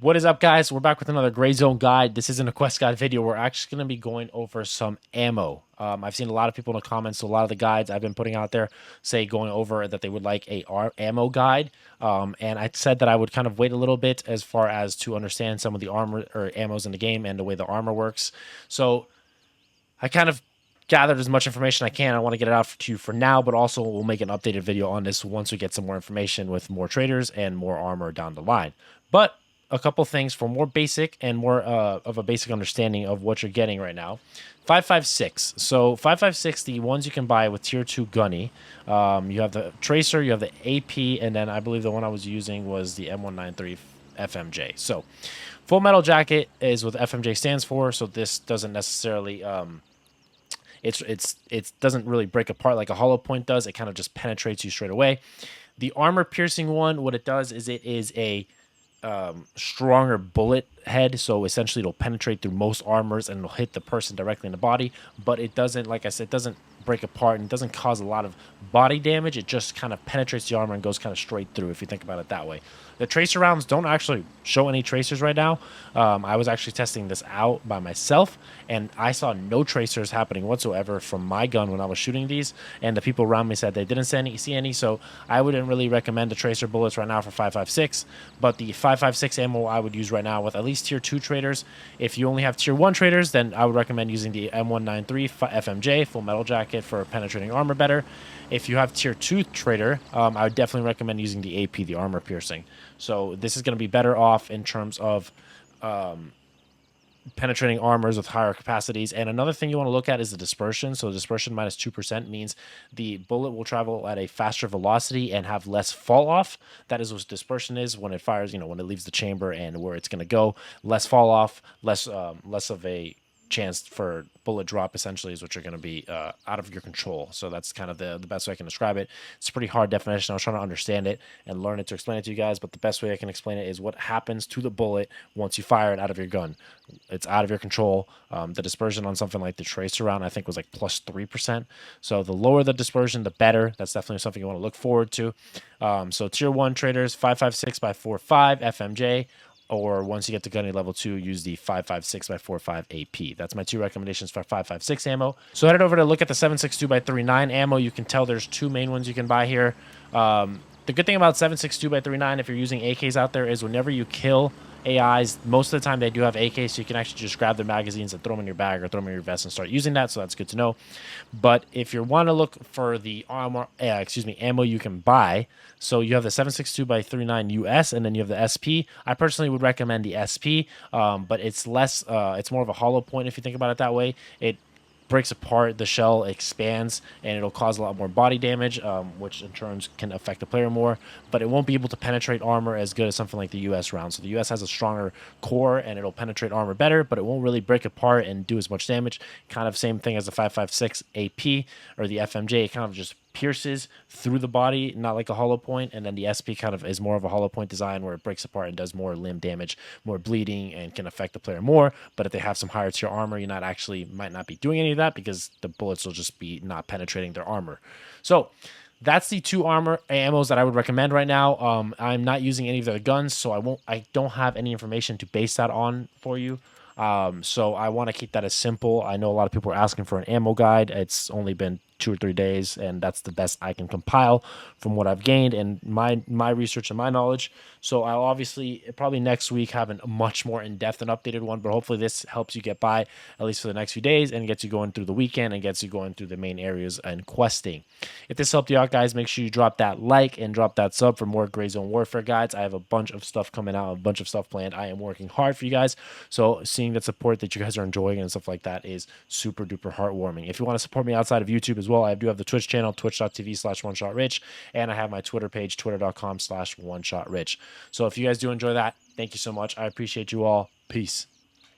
What is up, guys? We're back with another Gray Zone guide. This isn't a quest guide video. We're actually going to be going over some ammo. I've seen a lot of people in the comments, so a lot of the guides I've been putting out there say going over that they would like a ammo guide. And I said that I would kind of wait a little bit as far as to understand some of the armor or ammos in the game and the way the armor works. So I kind of gathered as much information I can. I want to get it out to you for now, but also we'll make an updated video on this once we get some more information with more traders and more armor down the line. But a couple things for more basic and more of a basic understanding of what you're getting right now. 5.56. So 5.56, the ones you can buy with tier 2 gunny. You have the tracer, you have the AP, and then I believe the one I was using was the M193 FMJ. So full metal jacket is what FMJ stands for. So this doesn't necessarily it doesn't really break apart like a hollow point does. It kind of just penetrates you straight away. The armor piercing one, what it does is it is a stronger bullet head, so essentially it'll penetrate through most armors and it'll hit the person directly in the body, but it doesn't, like I said, it doesn't break apart and it doesn't cause a lot of body damage. It just kind of penetrates the armor and goes kind of straight through, if you think about it that way. The tracer rounds don't actually show any tracers right now. I was actually testing this out by myself, and I saw no tracers happening whatsoever from my gun when I was shooting these, and the people around me said they didn't see any, so I wouldn't really recommend the tracer bullets right now for 5.56, but the 5.56 ammo I would use right now with at least tier 2 traders. If you only have tier 1 traders, then I would recommend using the M193 FMJ, full metal jacket, for penetrating armor better. If you have tier 2 trader, I would definitely recommend using the AP, the armor piercing. So this is going to be better off in terms of penetrating armors with higher capacities. And another thing you want to look at is the dispersion. So dispersion minus 2% means the bullet will travel at a faster velocity and have less fall off. That is what dispersion is when it fires, when it leaves the chamber and where it's going to go. Less fall off, less of a chance for bullet drop, essentially, is what you're going to be out of your control. So that's kind of the best way I can describe it. It's a pretty hard definition. I was trying to understand it and learn it to explain it to you guys, but the best way I can explain it is what happens to the bullet once you fire it out of your gun. It's out of your control. The dispersion on something like the tracer round, I think, was like plus 3%. So the lower the dispersion, the better. That's definitely something you want to look forward to. So tier 1 traders, 5.56 by 4.5 FMJ, or once you get to gunny level 2, use the 5.56 by 4.5 AP. That's my 2 recommendations for 5.56 ammo. So head over to look at the 7.62 by 3.9 ammo. You can tell there's 2 main ones you can buy here. The good thing about 7.62 by 3.9, if you're using AKs out there, is whenever you kill AIs, most of the time they do have AKs, so you can actually just grab their magazines and throw them in your bag or throw them in your vest and start using that, so that's good to know. But if you want to look for the ammo you can buy, so you have the 7.62 by 3.9 US, and then you have the SP. I personally would recommend the SP, but it's less, it's more of a hollow point if you think about it that way. It breaks apart, the shell expands, and it'll cause a lot more body damage, which in turn can affect the player more, but it won't be able to penetrate armor as good as something like the US round. So the US has a stronger core and it'll penetrate armor better, but it won't really break apart and do as much damage. Kind of same thing as the 5.56 AP or the FMJ. It kind of just pierces through the body, not like a hollow point, and then the SP kind of is more of a hollow point design where it breaks apart and does more limb damage, more bleeding, and can affect the player more. But if they have some higher tier armor, you might not be doing any of that because the bullets will just be not penetrating their armor. So that's the 2 armor ammos that I would recommend right now. I'm not using any of their guns, so I don't have any information to base that on for you. So I want to keep that as simple. I know a lot of people are asking for an ammo guide. It's only been 2 or 3 days, and that's the best I can compile from what I've gained and my research and my knowledge. So I'll obviously probably next week have a much more in-depth and updated one, but hopefully this helps you get by at least for the next few days and gets you going through the weekend and gets you going through the main areas and questing. If this helped you out, guys, make sure you drop that like and drop that sub for more Gray Zone Warfare guides. I have a bunch of stuff coming out, a bunch of stuff planned. I am working hard for you guys, so seeing that support that you guys are enjoying and stuff like that is super duper heartwarming. If you want to support me outside of YouTube as well, I do have the Twitch channel, twitch.tv/OneShotRich, and I have my Twitter page, twitter.com/OneShotRich. So if you guys do enjoy that, thank you so much. I appreciate you all. Peace.